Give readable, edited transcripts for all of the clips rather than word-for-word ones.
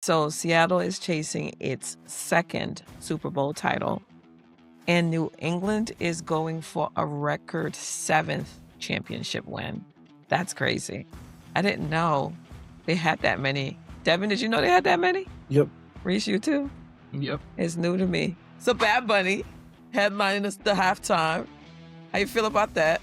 So Seattle is chasing its second Super Bowl title, and New England is going for a record 7th championship win. That's crazy. I didn't know they had that many. Devin, did you know they had that many? Yep. Reese, you too? Yep. It's new to me. So Bad Bunny headlining the halftime. How you feel about that?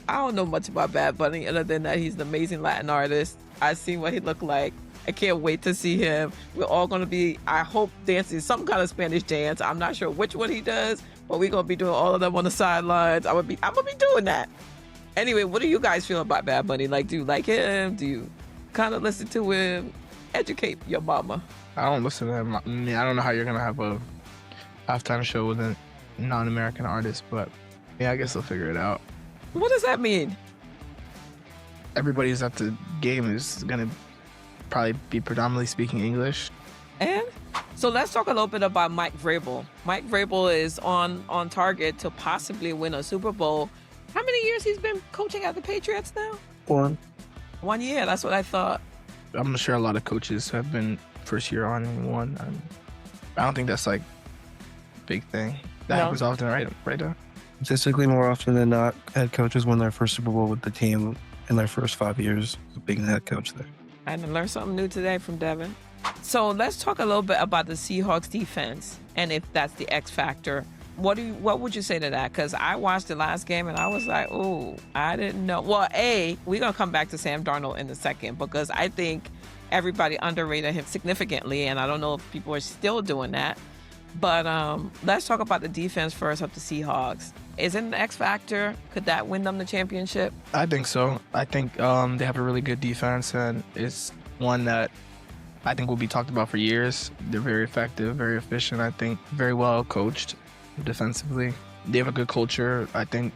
I don't know much about Bad Bunny other than that he's an amazing Latin artist. I've seen what he looked like. I can't wait to see him. We're all going to be, I hope, dancing some kind of Spanish dance. I'm not sure which one he does, but we're going to be doing all of them on the sidelines. I'm gonna be doing that. Anyway, what do you guys feel about Bad Bunny? Like, do you like him? Do you kind of listen to him? Educate your mama. I don't listen to him. I mean, I don't know how you're gonna have a halftime show with a non-American artist, but yeah, I guess they'll figure it out. What does that mean? Everybody's at the game is gonna probably be predominantly speaking English. And so let's talk a little bit about Mike Vrabel. Mike Vrabel is on target to possibly win a Super Bowl. How many years he's been coaching at the Patriots now? 1 year. That's what I thought. I'm sure a lot of coaches have been first year on and won. I don't think that's like a big thing. That happens often, right now? Statistically, more often than not, head coaches win their first Super Bowl with the team in their first 5 years of being the head coach there. I learned something new today from Devin. So let's talk a little bit about the Seahawks defense and if that's the X factor. What would you say to that? Because I watched the last game and I was like, oh, I didn't know. Well, we're going to come back to Sam Darnold in a second because I think everybody underrated him significantly, and I don't know if people are still doing that. But let's talk about the defense first of the Seahawks. Is it an X factor? Could that win them the championship? I think so. I think they have a really good defense, and it's one that I think will be talked about for years. They're very effective, very efficient, I think, very well coached defensively. They have a good culture. I think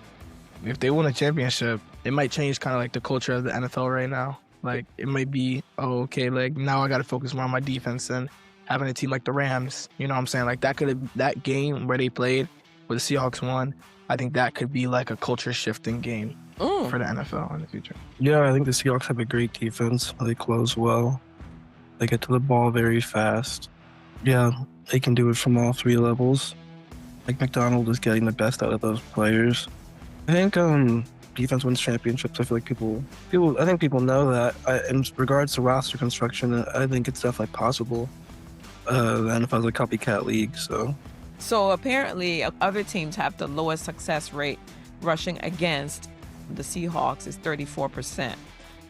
if they win a championship, it might change kind of like the culture of the NFL right now. Like, it might be, like, now I got to focus more on my defense and having a team like the Rams. You know what I'm saying? Like, that game where they played, where the Seahawks won, I think that could be like a culture-shifting game for the NFL in the future. Yeah, I think the Seahawks have a great defense. They close well. They get to the ball very fast. Yeah, they can do it from all three levels. Like, McDonald is getting the best out of those players. I think defense wins championships. I feel like people know that. In regards to roster construction, I think it's definitely possible. The NFL is a copycat league, so. So apparently other teams have the lowest success rate rushing against the Seahawks is 34%.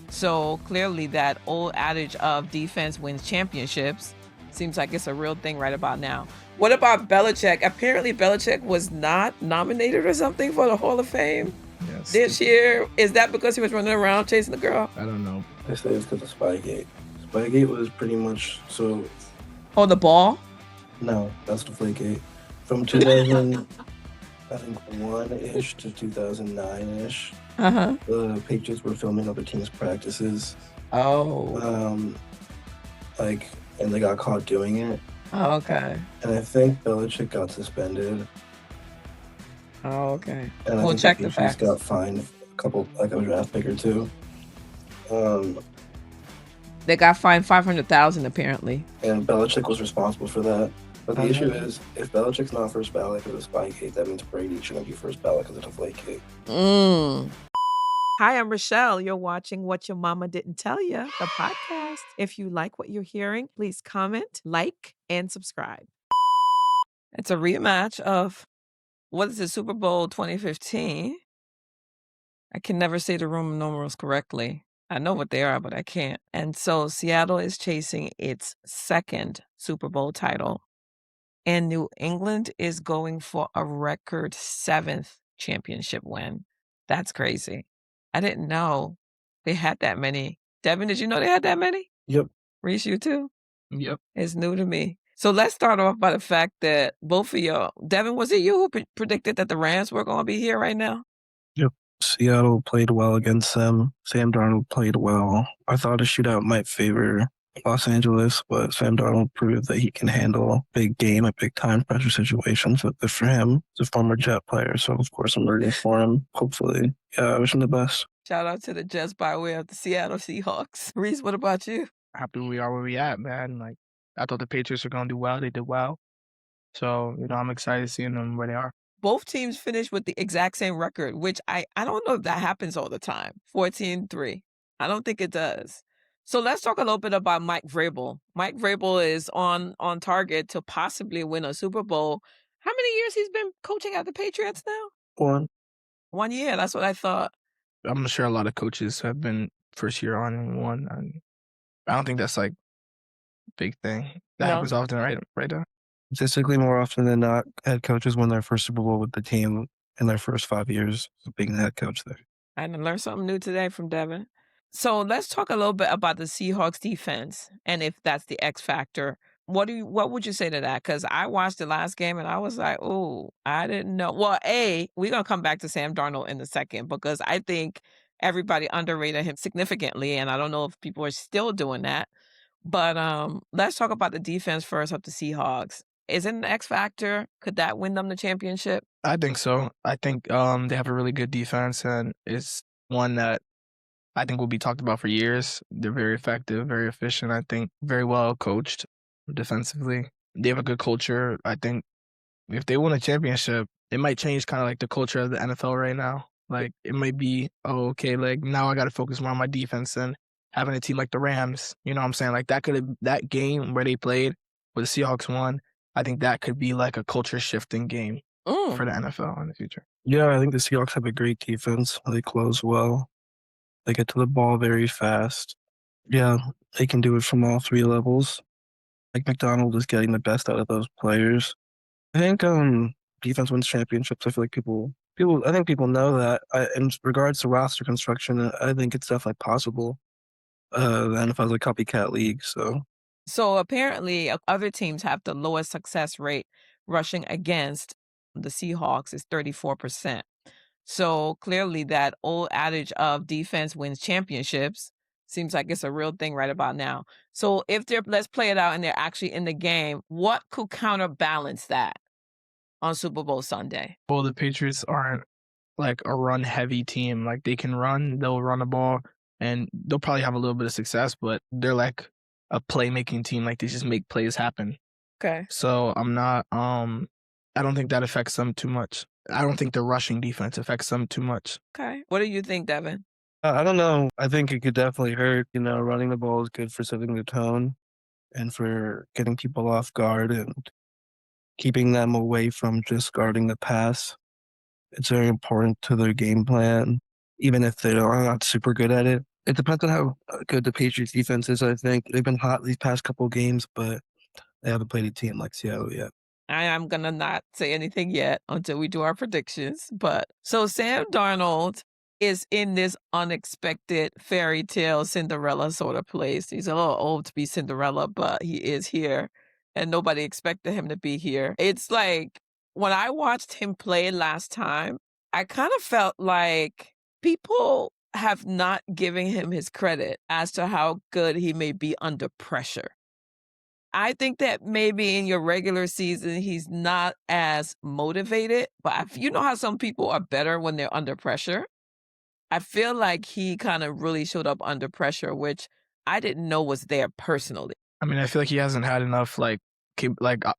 So clearly that old adage of defense wins championships seems like it's a real thing right about now. What about Belichick? Apparently Belichick was not nominated or something for the Hall of Fame this year. Is that because he was running around chasing the girl? I don't know. I say it's because of Spygate. Spygate was pretty much so. Oh, the ball? No, that's Deflategate. From 2001-ish to 2009-ish, the Patriots were filming other teams' practices. Oh. And they got caught doing it. Oh, okay. And I think Belichick got suspended. Oh, okay. And We'll check the facts. Got fined a couple, like a draft pick or two. They got fined $500,000 apparently. And Belichick was responsible for that. But the issue is, if Belichick's not first ballot because of Spygate, that means Brady shouldn't be first ballot because of Deflategate. Hi, I'm Rochelle. You're watching What Your Mama Didn't Tell You, the podcast. If you like what you're hearing, please comment, like, and subscribe. It's a rematch of, what is it, Super Bowl 2015? I can never say the Roman numerals correctly. I know what they are, but I can't. And so Seattle is chasing its second Super Bowl title. And New England is going for a record 7th championship win. That's crazy. I didn't know they had that many. Devin, did you know they had that many? Yep. Reese, you too? Yep. It's new to me. So let's start off by the fact that both of y'all, Devin, was it you who predicted that the Rams were going to be here right now? Yep. Seattle played well against them. Sam Darnold played well. I thought a shootout might favor Los Angeles, but Sam Darnold proved that he can handle big game and big time pressure situations. So good for him. He's a former Jet player, so of course I'm rooting for him. Hopefully. Yeah, I wish him the best. Shout out to the Jets by way of the Seattle Seahawks. Reese, what about you? Happy we are where we at, man. Like, I thought the Patriots were going to do well. They did well. So, I'm excited seeing them where they are. Both teams finished with the exact same record, which I don't know if that happens all the time. 14-3. I don't think it does. So let's talk a little bit about Mike Vrabel. Mike Vrabel is on target to possibly win a Super Bowl. How many years he's been coaching at the Patriots now? One. 1 year. That's what I thought. I'm sure a lot of coaches have been first year on and won. I don't think that's like a big thing. That No? happens often, right? Statistically, more often than not, head coaches win their first Super Bowl with the team in their first 5 years of being the head coach there. I learned something new today from Devin. So let's talk a little bit about the Seahawks defense and if that's the X factor. What would you say to that? Because I watched the last game and I was like, oh, I didn't know. Well, we're gonna come back to Sam Darnold in a second because I think everybody underrated him significantly, and I don't know if people are still doing that. But let's talk about the defense first of the Seahawks. Is it an X factor? Could that win them the championship? I think so. I think they have a really good defense, and it's one that I think will be talked about for years. They're very effective, very efficient. I think very well coached defensively. They have a good culture. I think if they win a championship, it might change kind of like the culture of the NFL right now. Like it might be, oh, okay, like now I got to focus more on my defense and having a team like the Rams. You know what I'm saying? Like that game where they played where the Seahawks won, I think that could be like a culture shifting game for the NFL in the future. Yeah, I think the Seahawks have a great defense. They close well. They get to the ball very fast. Yeah, they can do it from all three levels. Like McDonald is getting the best out of those players. I think defense wins championships. I feel like people I think people know that. In regards to roster construction, I think it's definitely possible. The NFL is a copycat league, so So apparently, other teams have the lowest success rate rushing against the Seahawks is 34%. So clearly, that old adage of defense wins championships seems like it's a real thing right about now. So if let's play it out and they're actually in the game, what could counterbalance that on Super Bowl Sunday? Well, the Patriots aren't like a run heavy team. Like they can run, they'll run the ball, and they'll probably have a little bit of success, but they're like a playmaking team. Like they just make plays happen. Okay. So I'm not I don't think that affects them too much. I don't think the rushing defense affects them too much. Okay. What do you think, Devin? I don't know. I think it could definitely hurt. Running the ball is good for setting the tone and for getting people off guard and keeping them away from just guarding the pass. It's very important to their game plan, even if they are not super good at it. It depends on how good the Patriots defense is, I think. They've been hot these past couple of games, but they haven't played a team like Seattle yet. I am going to not say anything yet until we do our predictions. But so Sam Darnold is in this unexpected fairy tale Cinderella sort of place. He's a little old to be Cinderella, but he is here and nobody expected him to be here. It's like when I watched him play last time, I kind of felt like people have not given him his credit as to how good he may be under pressure. I think that maybe in your regular season, he's not as motivated, but you know how some people are better when they're under pressure? I feel like he kind of really showed up under pressure, which I didn't know was there personally. I mean, I feel like he hasn't had enough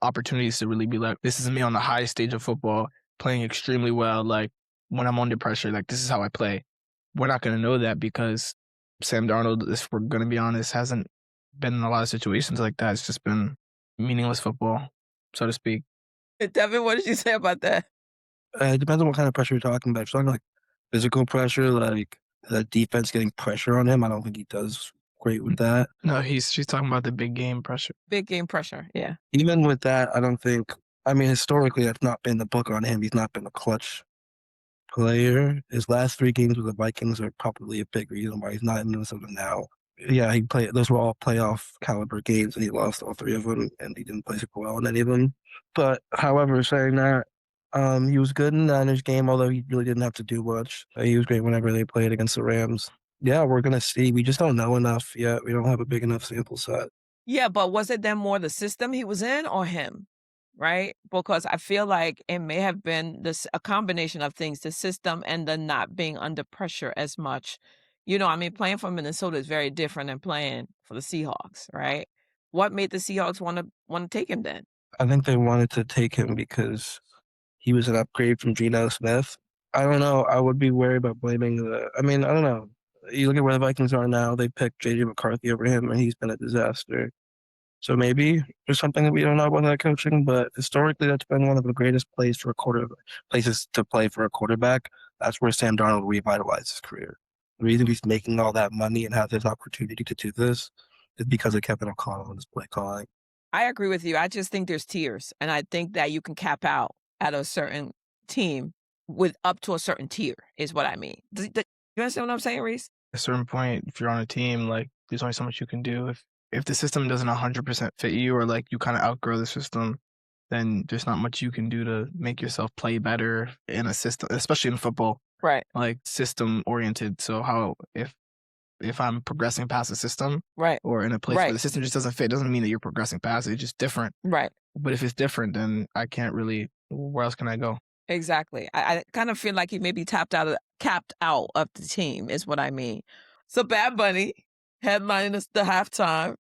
opportunities to really be like, this is me on the highest stage of football, playing extremely well. Like when I'm under pressure, like this is how I play. We're not going to know that because Sam Darnold, if we're going to be honest, hasn't been in a lot of situations like that. It's just been meaningless football, so to speak. Devin, what did you say about that? It depends on what kind of pressure you're talking about. If you're talking like physical pressure, like the defense getting pressure on him, I don't think he does great with that. No, she's talking about the big game pressure. Big game pressure, yeah. Even with that, I don't think, historically, that's not been the book on him. He's not been a clutch player. His last 3 games with the Vikings are probably a big reason why he's not in Minnesota now. Yeah, those were all playoff caliber games, and he lost all 3 of them, and he didn't play super well in any of them. But, however, saying that, he was good in the Niners game, although he really didn't have to do much. He was great whenever they played against the Rams. Yeah, we're going to see. We just don't know enough yet. We don't have a big enough sample set. Yeah, but was it then more the system he was in or him? Right? Because I feel like it may have been a combination of things, the system and the not being under pressure as much. Playing for Minnesota is very different than playing for the Seahawks, right? What made the Seahawks want to take him then? I think they wanted to take him because he was an upgrade from Geno Smith. I don't know. I would be wary about blaming I don't know. You look at where the Vikings are now, they picked J.J. McCarthy over him, and he's been a disaster. So maybe there's something that we don't know about that coaching, but historically, that's been one of the greatest places to play for a quarterback. That's where Sam Darnold revitalized his career. The reason he's making all that money and has this opportunity to do this is because of Kevin O'Connell and his play calling. I agree with you. I just think there's tiers, and I think that you can cap out at a certain team with up to a certain tier is what I mean. You understand what I'm saying, Reese? At a certain point, if you're on a team, like there's only so much you can do. If the system doesn't 100% fit you, or like you kind of outgrow the system, then there's not much you can do to make yourself play better in a system, especially in football. Right. Like system oriented. So how if I'm progressing past the system, right, or in a place where the system just doesn't fit, doesn't mean that you're progressing past it. It's just different. Right. But if it's different, then I can't really. Where else can I go? Exactly. I kind of feel like he may be capped out of the team is what I mean. So Bad Bunny headlining the halftime.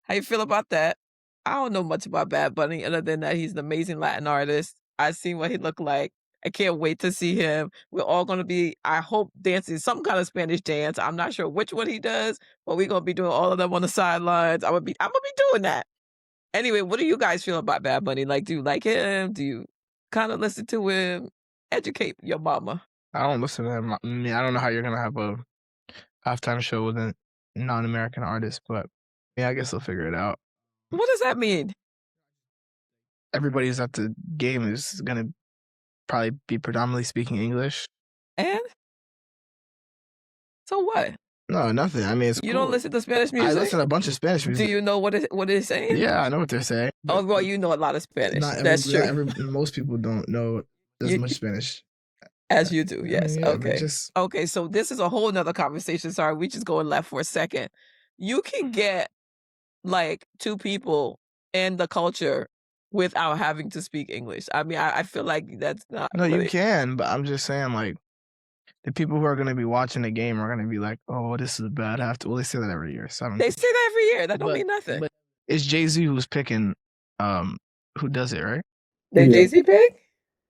How you feel about that? I don't know much about Bad Bunny other than that he's an amazing Latin artist. I've seen what he looked like. I can't wait to see him. We're all going to be, I hope, dancing some kind of Spanish dance. I'm not sure which one he does, but we're going to be doing all of them on the sidelines. I'm gonna be doing that. Anyway, what do you guys feel about Bad Bunny? Like, do you like him? Do you kind of listen to him? Educate your mama. I don't listen to him. I mean, I don't know how you're going to have a halftime show with a non-American artist, but yeah, I guess they'll figure it out. What does that mean? Everybody's at the game is going to probably be predominantly speaking English. And? So what? No, nothing. I mean, it's You cool. don't listen to Spanish music? I listen to a bunch of Spanish music. Do you know what it's saying? Yeah, I know what they're saying. Oh, well, you know a lot of Spanish. That's true. Most people don't know as much Spanish. As you do, yes. Yeah, okay. Okay, so this is a whole nother conversation. Sorry, we just going left for a second. You can get like two people in the culture without having to speak English. I mean, I feel like that's not. No, you can, but I'm just saying, like, the people who are going to be watching the game are going to be like, "Oh, this is a bad half." Well, they say that every year. So they say that every year. That don't mean nothing. But it's Jay-Z who's picking who does it, right? Did Jay-Z pick?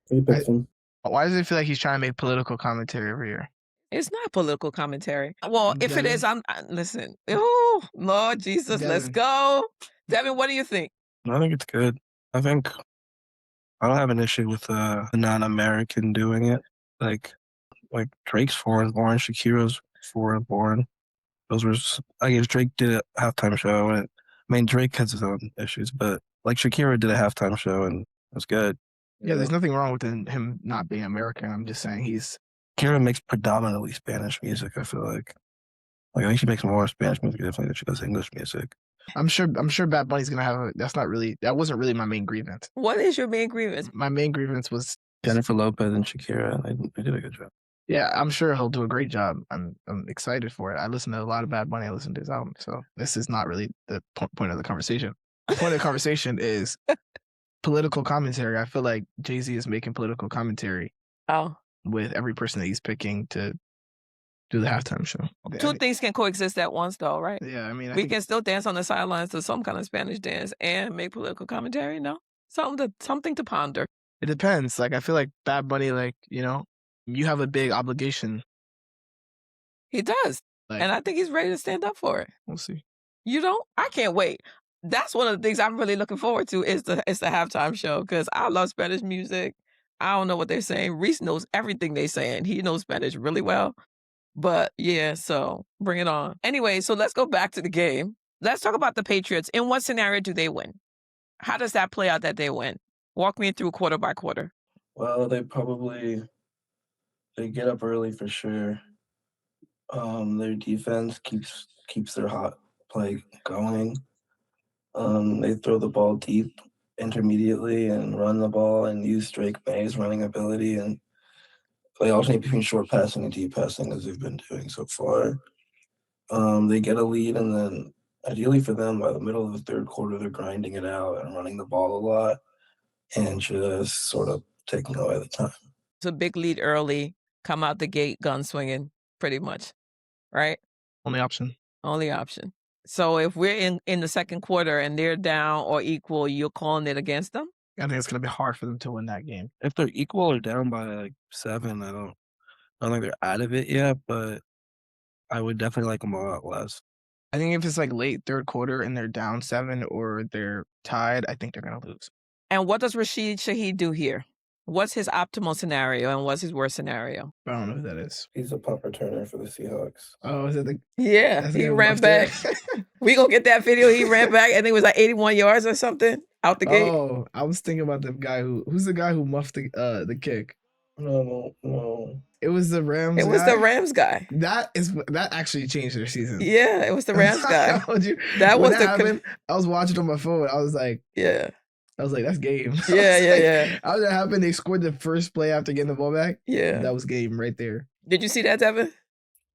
He picked him. Why does it feel like he's trying to make political commentary every year? It's not political commentary. Well, if it is, listen. Oh, Lord Jesus, let's go. Devin, what do you think? I think it's good. I think I don't have an issue with a non-American doing it. Like Drake's foreign-born, Shakira's foreign-born. Those were, I guess Drake did a halftime show, and I mean Drake has his own issues, but like Shakira did a halftime show, and it was good. Yeah, there's nothing wrong with him not being American. I'm just saying Shakira makes predominantly Spanish music. I feel like I think she makes more Spanish music than she does English music. I'm sure Bad Bunny's gonna have that wasn't really my main grievance. What is your main grievance? My main grievance was Jennifer Lopez and Shakira. They did a good job. Yeah, I'm sure he'll do a great job. I'm excited for it. I listen to a lot of Bad Bunny. I listen to his album, so this is not really the point of the conversation. The point of the conversation is political commentary. I feel like Jay-Z is making political commentary with every person that he's picking to do the halftime show. Two things can coexist at once, though, right? Yeah, I mean, we can still dance on the sidelines to some kind of Spanish dance and make political commentary. No, something to ponder. It depends. Like, I feel like Bad Bunny, like, you know, you have a big obligation. He does, and I think he's ready to stand up for it. We'll see. You don't? I can't wait. That's one of the things I'm really looking forward to is the halftime show because I love Spanish music. I don't know what they're saying. Reese knows everything they're saying. He knows Spanish really well. But yeah, so bring it on. Anyway, so let's go back to the game. Let's talk about the Patriots. In what scenario do they win? How does that play out that they win? Walk me through quarter by quarter. Well, they get up early for sure. Their defense keeps their hot play going. They throw the ball deep intermediately and run the ball and use Drake Maye's running ability and play alternate between short passing and deep passing as they've been doing so far. They get a lead, and then ideally for them, by the middle of the third quarter, they're grinding it out and running the ball a lot and just sort of taking away the time. It's a big lead early, come out the gate, gun swinging, pretty much, right? Only option. Only option. So if we're in the second quarter and they're down or equal, you're calling it against them? I think it's gonna be hard for them to win that game. If they're equal or down by like 7, I don't think they're out of it yet, but I would definitely like them a lot less. I think if it's like late third quarter and they're down 7 or they're tied, I think they're gonna lose. And what does Rashid Shaheed do here? What's his optimal scenario and what's his worst scenario? I don't know who that is. He's a punt returner for the Seahawks. Oh, is it the? Yeah, That's the he guy who ran muffed back. it? We gonna get that video. He ran back. I think it was like 81 yards or something out the gate. Oh, I was thinking about the guy who's the guy who muffed the kick. No. It was the Rams. It was guy? the Rams guy. That actually changed their season. Yeah, it was the Rams guy. Told you. That When was that happened, I was watching on my phone. I was like, yeah. that's game. Yeah. How did that happen? They scored the first play after getting the ball back. Yeah. That was game right there. Did you see that, Devin?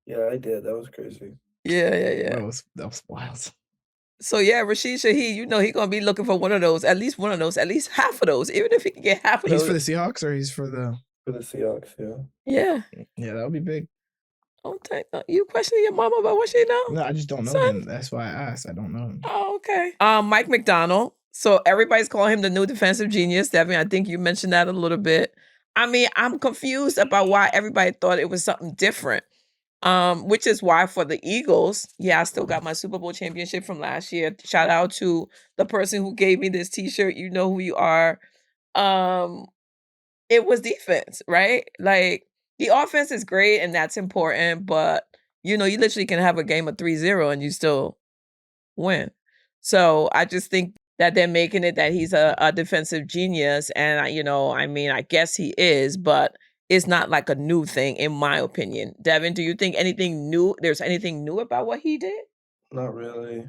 Yeah, I did. That was crazy. Yeah. That was wild. So yeah, Rashid Shaheed, you know he's gonna be looking for one of those, at least half of those, even if he can get half of those. He's for the Seahawks or he's for the Seahawks, yeah. Yeah. Yeah, that would be big. You questioning your mama about what she know? No, I just don't know Son? him. That's why I asked. I don't know him. Oh, okay. Mike McDonald. So everybody's calling him the new defensive genius. Devin, I think you mentioned that a little bit. I mean, I'm confused about why everybody thought it was something different. Which is why for the Eagles, I still got my Super Bowl championship from last year. Shout out to the person who gave me this t-shirt. You know who you are. It was defense, right? Like the offense is great and that's important, but you literally can have a game of 3-0 and you still win. So I just think that they're making it that he's a defensive genius. And, I guess he is, but it's not like a new thing, in my opinion. Devin, do you think there's anything new about what he did? Not really.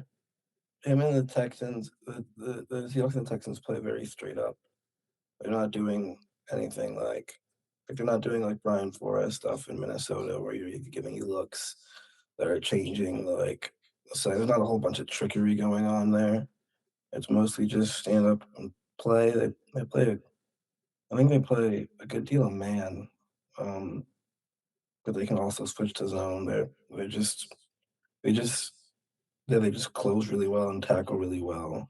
Him and the Texans, the Seahawks and Texans play very straight up. They're not doing anything like they're not doing like Brian Flores stuff in Minnesota where you're giving you looks that are changing. So there's not a whole bunch of trickery going on there. It's mostly just stand up and play. I think they play a good deal of man, but they can also switch to zone. They just close really well and tackle really well,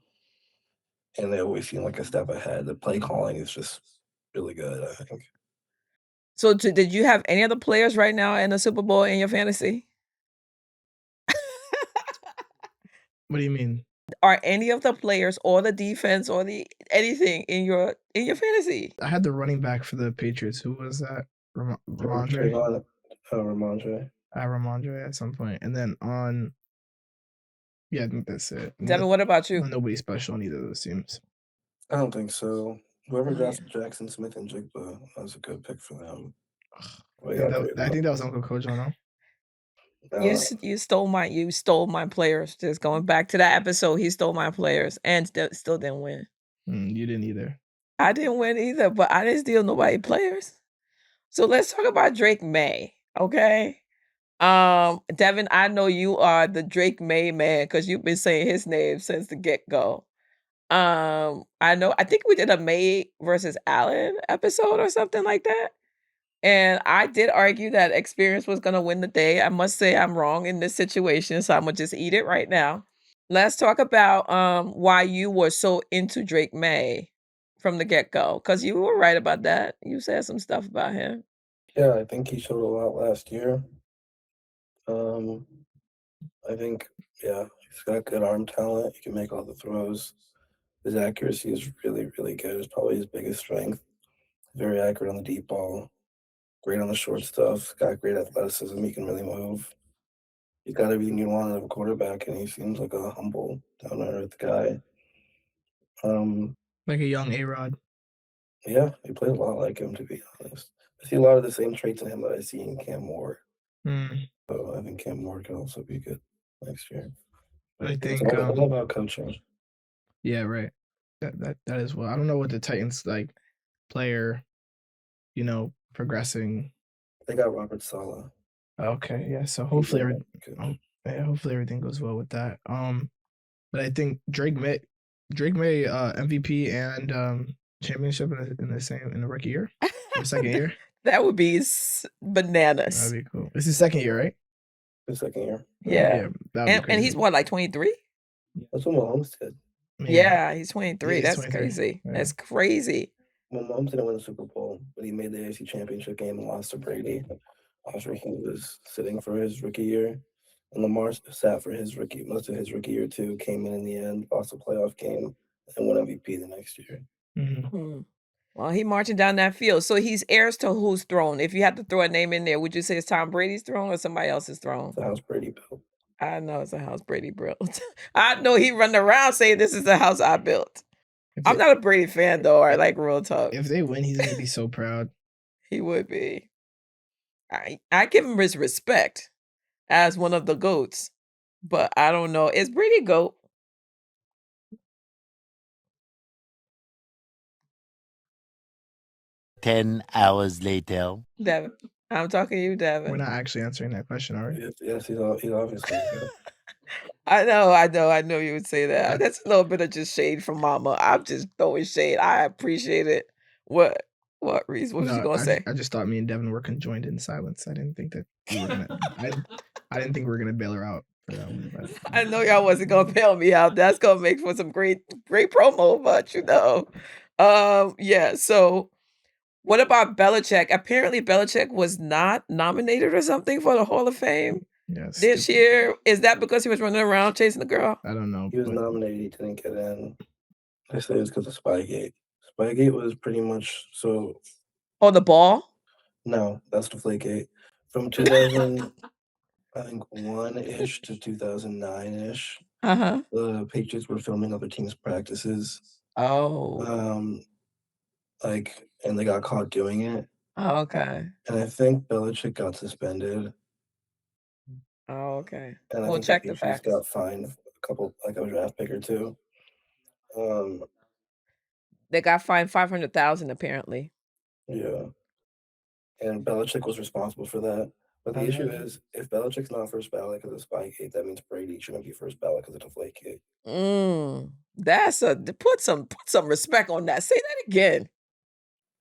and they always seem like a step ahead. The play calling is just really good, I think. So did you have any other players right now in the Super Bowl in your fantasy? What do you mean? Are any of the players or the defense or anything in your fantasy? I had the running back for the Patriots. Who was that? Ramondre. Ramondre. Ramondre at some point, and then I think that's it. Devin, what about you? Nobody special on either of those teams. I don't think so. Whoever drafted Jackson Smith and Jigba, that was a good pick for them. I think that was Uncle Kojo, no? You stole my players. Just going back to that episode, he stole my players and still didn't win. You didn't either. I didn't win either, but I didn't steal nobody players. So let's talk about Drake Maye, okay? Devin, I know you are the Drake Maye man because you've been saying his name since the get-go. I think we did a Maye versus Allen episode or something like that. And I did argue that experience was going to win the day. I must say I'm wrong in this situation, so I'm going to just eat it right now. Let's talk about why you were so into Drake Maye from the get-go, because you were right about that. You said some stuff about him. Yeah, I think he showed a lot last year. I think, he's got good arm talent. He can make all the throws. His accuracy is really, really good. It's probably his biggest strength. Very accurate on the deep ball. Great on the short stuff. Got great athleticism. He can really move. He's got everything you want out of a quarterback, and he seems like a humble, down-to-earth guy. Like a young A-Rod. Yeah, he plays a lot like him, to be honest. I see a lot of the same traits in him that I see in Cam Moore. So I think Cam Moore can also be good next year. I think it's all about coaching. Yeah, right. That is well. I don't know what the Titans player, progressing. They got Robert Saleh. Okay, yeah. So hopefully everything goes well with that. But I think Drake Maye MVP and championship in the rookie year, or second year. That would be bananas. That'd be cool. It's his second year, right? His second year. Yeah. that'd be And crazy. he's what, like 23? That's what Mahomes did. Yeah, he's 23. he's That's 23. crazy. Yeah. That's crazy. Well, Mahomes didn't win the Super Bowl, but he made the AFC Championship game and lost to Brady after he was sitting for his rookie year. And Lamar sat for most of his rookie year too, came in the end, lost a playoff game, and won MVP the next year. Hmm. Well, he marching down that field. So he's heirs to whose throne? If you had to throw a name in there, would you say it's Tom Brady's throne or somebody else's throne? It's the house Brady built. I know it's a house Brady built. I know he running around saying this is the house I built. I'm not a Brady fan though. I like real talk. If they win, he's gonna be so proud. He would be. I give him his respect as one of the GOATs, but I don't know. Is Brady GOAT? Ten hours later. Devin, I'm talking to you, Devin. We're not actually answering that question, are we? Yes, he's obviously. I know you would say that. That's a little bit of just shade from Mama. I'm just throwing shade. I appreciate it. What, Reese? What was you gonna say? I just thought me and Devin were conjoined in silence. I didn't think that we were gonna. I didn't think we were gonna bail her out for that one. But I know y'all wasn't gonna bail me out. That's gonna make for some great promo, but yeah. So, what about Belichick? Apparently, Belichick was not nominated or something for the Hall of Fame this year. Is that because he was running around chasing the girl? I don't know. He was nominated. He didn't get in. I say it's because of Spygate. Spygate was pretty much so. Oh, the ball? No, that's Deflategate. From 2000, I think 1-ish to 2009-ish. The Patriots were filming other teams' practices. Oh. And they got caught doing it. Oh, okay. And I think Belichick got suspended. Oh, okay. And I We'll think check the the Patriots facts. got fined a couple, like a draft pick or two. They got fined $500,000 apparently. Yeah. And Belichick was responsible for that. But the issue is, if Belichick's not first ballot because of Spygate, that means Brady shouldn't be first ballot because of Deflategate. That's put some respect on that. Say that again.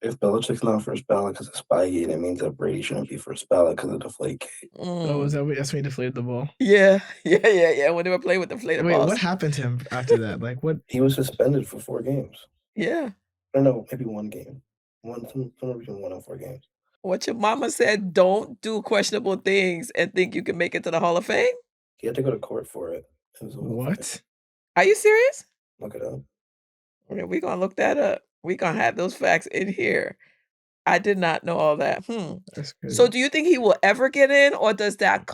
If Belichick's not first ballot because of Spygate, it means that Brady shouldn't be first ballot because of Deflategate. Oh, is that that's when he deflated the ball? Yeah. When they were playing with deflated balls. Wait, what happened to him after that? Like what? He was suspended for 4 games. Yeah. I don't know, maybe 1 game. Somewhere between 1 and 4 games. What your mama said, don't do questionable things and think you can make it to the Hall of Fame? He had to go to court for it. What? Are you serious? Look it up. Okay, we're going to look that up. We're going to have those facts in here. I did not know all that. That's good. So do you think he will ever get in, or does that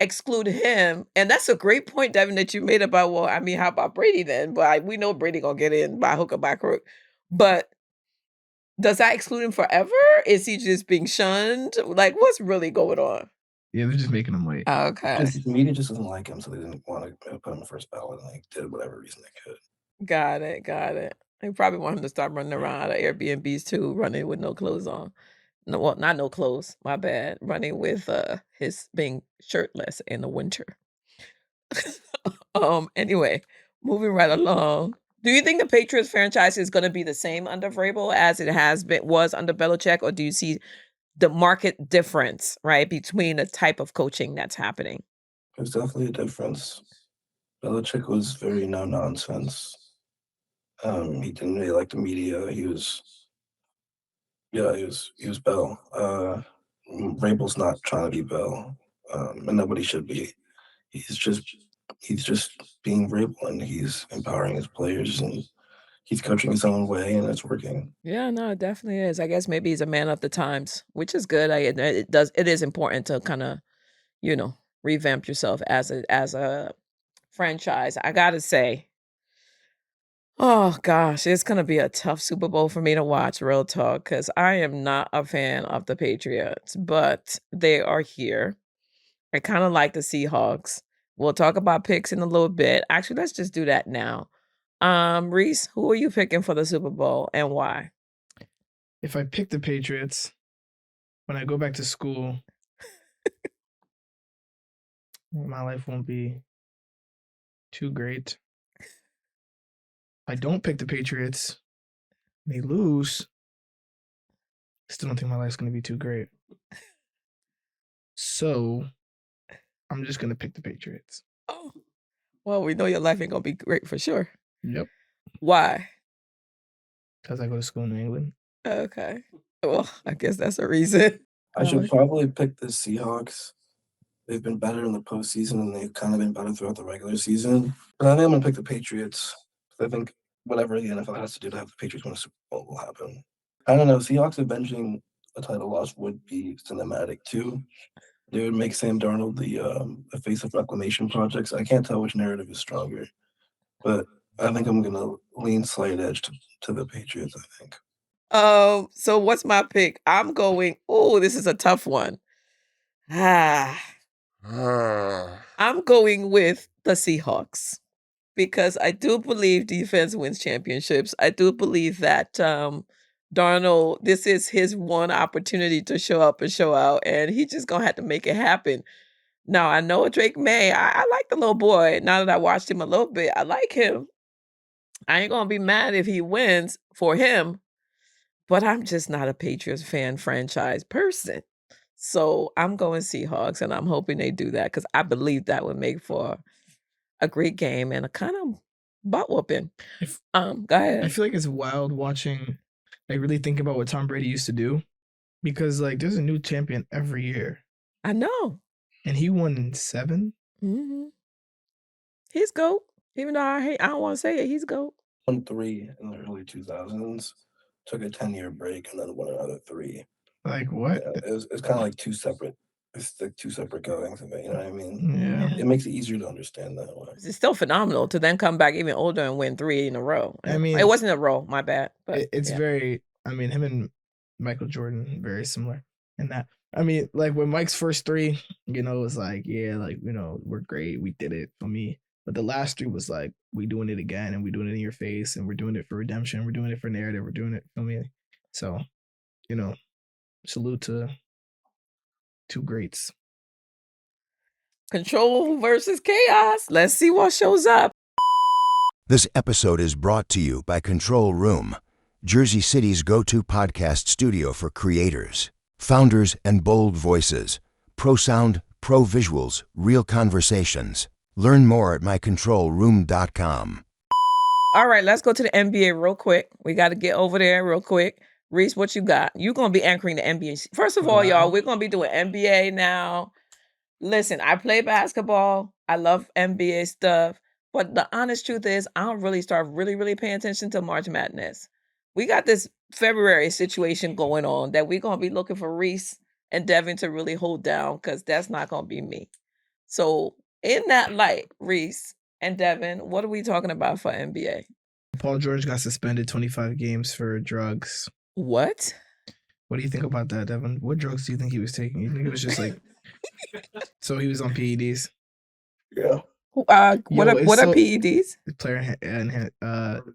exclude him? And that's a great point, Devin, that you made about, well, I mean, how about Brady then? But we know Brady going to get in by hook or by crook. But does that exclude him forever? Is he just being shunned? Like, what's really going on? Yeah, they're just making him wait. Okay. The media just doesn't like him, so they didn't want to put him first ballot, and they did whatever reason they could. Got it. They probably want him to start running around out of Airbnbs too, running with no clothes on. No, well, not no clothes. My bad. Running with his being shirtless in the winter. Anyway, moving right along. Do you think the Patriots franchise is going to be the same under Vrabel as it was under Belichick, or do you see the market difference, right, between the type of coaching that's happening? There's definitely a difference. Belichick was very no nonsense. He didn't really like the media. He was Bell. Vrabel's not trying to be Bell, and nobody should be. He's just being Vrabel, and he's empowering his players, and he's coaching his own way, and it's working. Yeah, no, it definitely is. I guess maybe he's a man of the times, which is good. It is important to kind of, revamp yourself as a franchise. I gotta say, oh gosh, it's gonna be a tough Super Bowl for me to watch, real talk, because I am not a fan of the Patriots, but they are here. I kind of like the Seahawks. We'll talk about picks in a little bit. Actually, let's just do that now. Reese, who are you picking for the Super Bowl and why? If I pick the Patriots, when I go back to school, my life won't be too great. If I don't pick the Patriots, and they lose, I still don't think my life's going to be too great. So, I'm just gonna pick the Patriots. Oh, well, we know your life ain't gonna be great for sure. Yep. Why? Because I go to school in England. Okay. Well, I guess that's a reason. I should probably pick the Seahawks. They've been better in the postseason, and they've kind of been better throughout the regular season. But I think I'm going to pick the Patriots. I think whatever the NFL has to do to have the Patriots win a Super Bowl will happen. I don't know. Seahawks avenging a title loss would be cinematic, too. They would make Sam Darnold the face of reclamation projects. I can't tell which narrative is stronger. But I think I'm going to lean slight edge to the Patriots, I think. So what's my pick? I'm going, this is a tough one. I'm going with the Seahawks because I do believe defense wins championships. I do believe that Darnold, this is his one opportunity to show up and show out, and he just gonna have to make it happen. Now, I know Drake Maye. I like the little boy. Now that I watched him a little bit, I like him. I ain't gonna be mad if he wins for him, but I'm just not a Patriots fan franchise person. So I'm going Seahawks, and I'm hoping they do that because I believe that would make for a great game and a kind of butt whooping. Go ahead. I feel like it's wild watching, like really think about what Tom Brady used to do, because like there's a new champion every year. I know. And he won 7. Mm-hmm. He's GOAT. Even though I don't want to say it, he's GOAT. Won 3 in the early 2000s, took a 10-year break, and then won another 3. Like what? Yeah, it's kind of like two separate goings of it. You know what I mean? Yeah. It makes it easier to understand that way. It's still phenomenal to then come back even older and win 3 in a row. I mean, it wasn't a row, my bad. But it's very. I mean, him and Michael Jordan very similar in that. I mean, like when Mike's first 3, it was like, yeah, like we're great, we did it for me. But the last 3 was like, we doing it again, and we doing it in your face, and we're doing it for redemption, we're doing it for narrative, we're doing it for me. So, salute to 2 greats. Control versus chaos. Let's see what shows up. This episode is brought to you by Control Room, Jersey City's go-to podcast studio for creators, founders, and bold voices. Pro sound, pro visuals, real conversations. Learn more at mycontrolroom.com. All right, let's go to the NBA real quick. We got to get over there real quick. Reese, what you got? You're going to be anchoring the NBA. First of all, y'all, we're going to be doing NBA now. Listen, I play basketball. I love NBA stuff. But the honest truth is, I don't really start really paying attention to March Madness. We got this February situation going on that we're going to be looking for Reese and Devin to really hold down because that's not going to be me. So in that light, Reese and Devin, what are we talking about for NBA? Paul George got suspended 25 games for drugs. What? What do you think about that, Devin? What drugs do you think he was taking? You think it was just like... So he was on PEDs? Yeah. What are PEDs?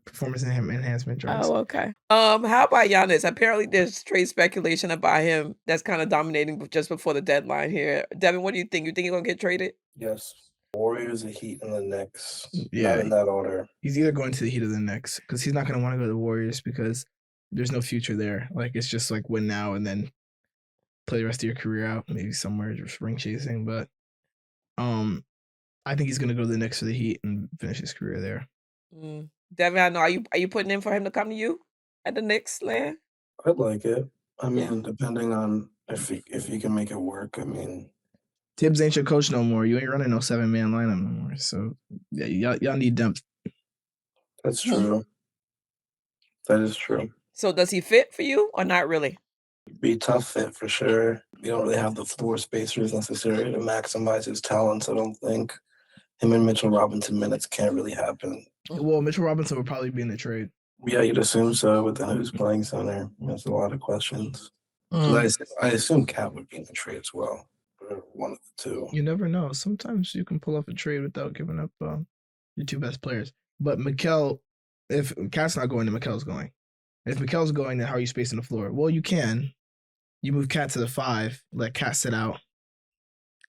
Performance enhancement drugs. Oh, okay. How about Giannis? Apparently there's trade speculation about him that's kind of dominating just before the deadline here. Devin, what do you think? You think he's going to get traded? Yes. Warriors, the Heat, and the Knicks. Yeah. Not in that order. He's either going to the Heat or the Knicks because he's not going to want to go to the Warriors because there's no future there. Like, it's just like win now and then play the rest of your career out, maybe somewhere just ring chasing. But I think he's going to go to the Knicks or the Heat and finish his career there. Devin, I know. Are you putting in for him to come to you at the Knicks, land? I'd like it. I mean, depending on if he can make it work. I mean, Tibbs ain't your coach no more. You ain't running no 7-man lineup no more. So yeah, y'all need depth. That's true. That is true. So does he fit for you or not really? Be a tough fit for sure. You don't really have the floor spacers necessary to maximize his talents, I don't think. Him and Mitchell Robinson minutes can't really happen. Well, Mitchell Robinson would probably be in the trade. Yeah, you'd assume so, but then who's playing center? There's a lot of questions. I assume Cat would be in the trade as well. One of the two. You never know. Sometimes you can pull off a trade without giving up your 2 best players. But Mikal, if Cat's not going, then Mikel's going. If Mikel's going, then how are you spacing the floor? Well, you can. You move Cat to the 5, let Cat sit out,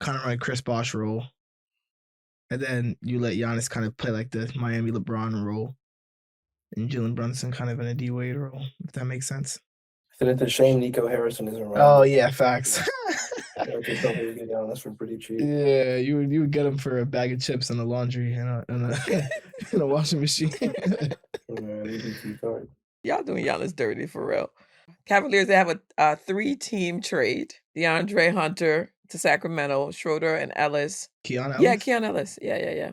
kind of run Chris Bosh role, and then you let Giannis kind of play like the Miami LeBron role, and Jalen Brunson kind of in a D-Wade role, if that makes sense. I said it's a shame Nico Harrison isn't around. Oh, yeah, facts. Just tell me to get down. That's for pretty cheap. Yeah, you would get them for a bag of chips and a laundry and in a washing machine. EBT card. Y'all doing Giannis dirty for real. Cavaliers, they have a 3-team trade. DeAndre Hunter to Sacramento, Schroeder and Ellis. Keon Ellis? Yeah, Keon Ellis. Yeah.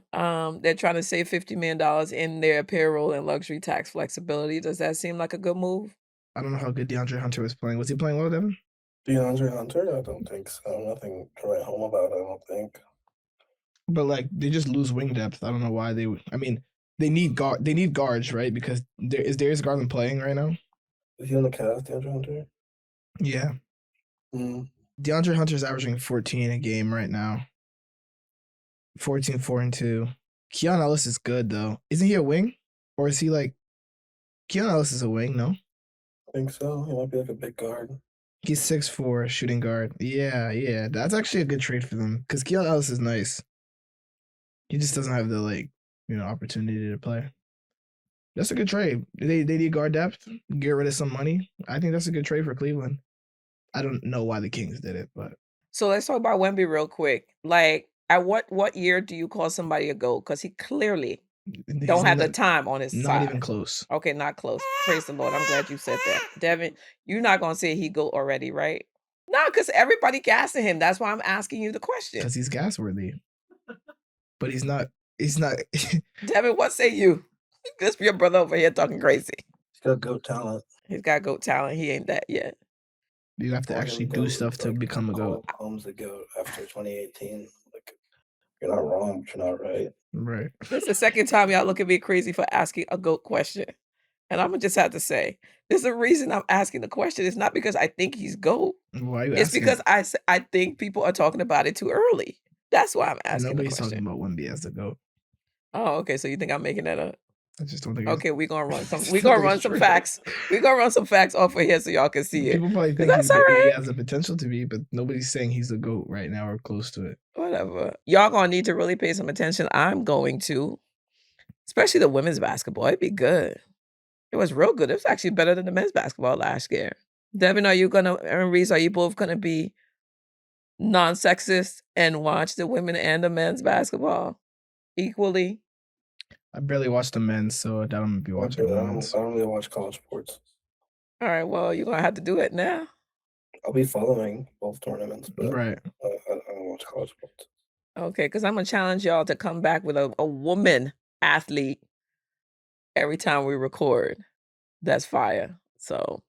They're trying to save $50 million in their payroll and luxury tax flexibility. Does that seem like a good move? I don't know how good DeAndre Hunter was playing. Was he playing well, Devin? DeAndre Hunter? I don't think so. Nothing to write home about, I don't think. But like they just lose wing depth. I don't know why they would. I mean, they need guards, right? Because is Darius Garland playing right now? Is he on the cast, DeAndre Hunter? Yeah. DeAndre Hunter's averaging 14 a game right now. 14, 4 and 2. Keon Ellis is good though. Isn't he a wing? Or is he like Keon Ellis is a wing, no? I think so. He might be like a big guard. He's 6'4", shooting guard. Yeah. That's actually a good trade for them. Because Keon Ellis is nice. He just doesn't have the opportunity to play. That's a good trade. They need guard depth, get rid of some money. I think that's a good trade for Cleveland. I don't know why the Kings did it, but So let's talk about Wemby real quick. Like, at what year do you call somebody a GOAT? Because he clearly don't have the time on his side. Not even close. Okay, not close. Praise the Lord. I'm glad you said that. Devin, you're not going to say he GOAT already, right? No, because everybody gassing him. That's why I'm asking you the question. Because he's gas worthy. But he's not. Devin, what say you? This for your brother over here talking crazy. He's got GOAT talent. He's got GOAT talent. He ain't that yet. You have to actually do stuff to become a GOAT. Holmes the GOAT after 2018. Like, you're not wrong, but you're not right. Right. This is the second time y'all look at me crazy for asking a GOAT question. And I'm going to just have to say, there's a reason I'm asking the question. It's not because I think he's GOAT. Why are you It's asking? because I think people are talking about it too early. That's why I'm asking Nobody's the question. talking about Wemby as the GOAT. Oh, okay. So you think I'm making that up? I just don't think. Okay, we're gonna run some. We're gonna run some facts. We're gonna run some facts off of here so y'all can see it. People probably think he has the potential to be, but nobody's saying he's a GOAT right now or close to it. Whatever. Y'all gonna need to really pay some attention. I'm going to, especially the women's basketball. It'd be good. It was real good. It was actually better than the men's basketball last year. Devin, and Reese, are you both gonna be non-sexist and watch the women and the men's basketball equally? I barely watch the men's, so I don't gonna be watching the men's. I don't really watch college sports. All right, well, you're gonna have to do it now. I'll be following both tournaments, but right. I don't watch college sports. Okay, because I'm gonna challenge y'all to come back with a woman athlete every time we record. That's fire. So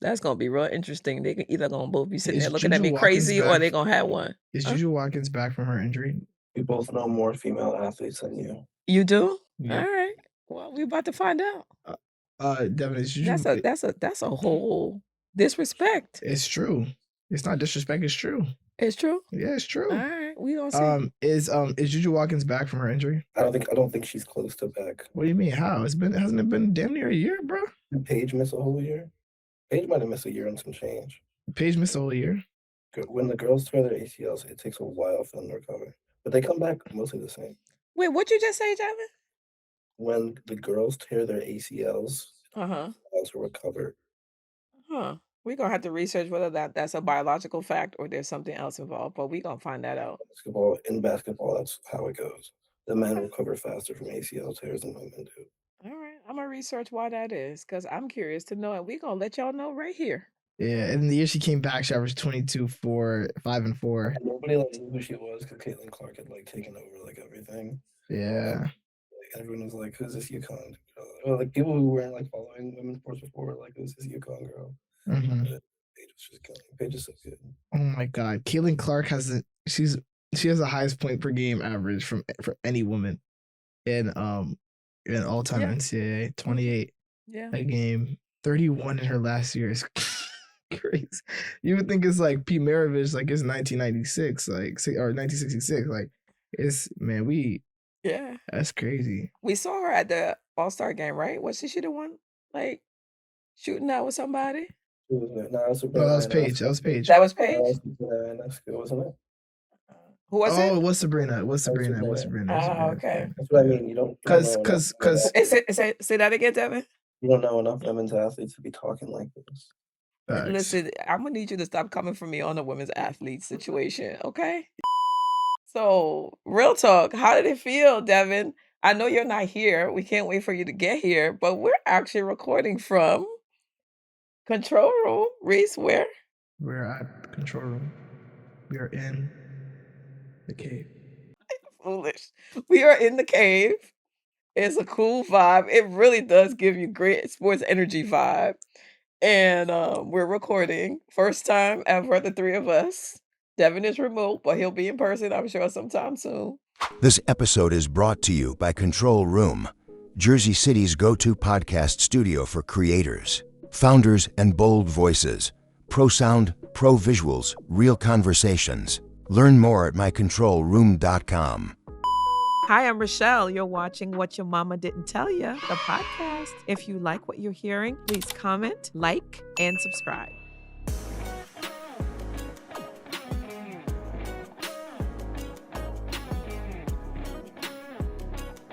that's gonna be real interesting. They can either gonna both be sitting there looking at me crazy, or they gonna have one. Is Juju Watkins back from her injury? We both know more female athletes than you. You do? Yeah. All right. Well, we're about to find out. Devin, is Juju? That's a whole disrespect. It's true. It's not disrespect. It's true. It's true. Yeah, it's true. All right, we gonna see. Is Juju Watkins back from her injury? I don't think she's close to back. What do you mean? How? Hasn't it been damn near a year, bro? Did Paige miss a whole year? Paige might have missed a year and some change. Paige missed a whole year. When the girls tear their ACLs, it takes a while for them to recover, but they come back mostly the same. Wait, what'd you just say, Devin? When the girls tear their ACLs, also recover. We're gonna have to research whether that's a biological fact or there's something else involved, but we're gonna find that out. In basketball, that's how it goes. The men recover faster from ACL tears than women do. All right, I'm gonna research why that is, because I'm curious to know, and we're gonna let y'all know right here. Yeah, and the year she came back, she averaged 22, 4, 5 and 4. And nobody knew who she was because Caitlin Clark had taken over everything. Yeah. Everyone was like, "Who's this UConn?" People who weren't following women's sports before were like, "Who's this UConn girl?" Mm-hmm. Paige was just killing. Paige is so good. Oh my God, Caitlin Clark she has the highest point per game average for any woman in all-time NCAA. 28 a game, 31 in her last year is crazy. You would think it's Pete Maravich, it's 1996, or 1966. It's that's crazy. We saw her at the All-Star game, right? Was she the one shooting out with somebody? No, that was Paige. That was Paige. That was Paige? Wasn't it? Who was it? Oh, what's Sabrina? What's Sabrina? Oh, okay. That's what I mean. You don't because say that again, Devin. You don't know enough women's athletes to be talking like this. Facts. Listen, I'm gonna need you to stop coming for me on the women's athlete situation, okay? So, real talk, how did it feel, Devin? I know you're not here. We can't wait for you to get here, but we're actually recording from control room. Reese, where? We're at the control room. We are in the cave. Foolish. We are in the cave. It's a cool vibe. It really does give you great sports energy vibe. And we're recording. First time ever, the three of us. Devin is remote, but he'll be in person, I'm sure, sometime soon. This episode is brought to you by Control Room, Jersey City's go-to podcast studio for creators, founders, and bold voices. Pro sound, pro visuals, real conversations. Learn more at mycontrolroom.com. Hi, I'm Rochelle. You're watching What Your Mama Didn't Tell You, the podcast. If you like what you're hearing, please comment, like, and subscribe.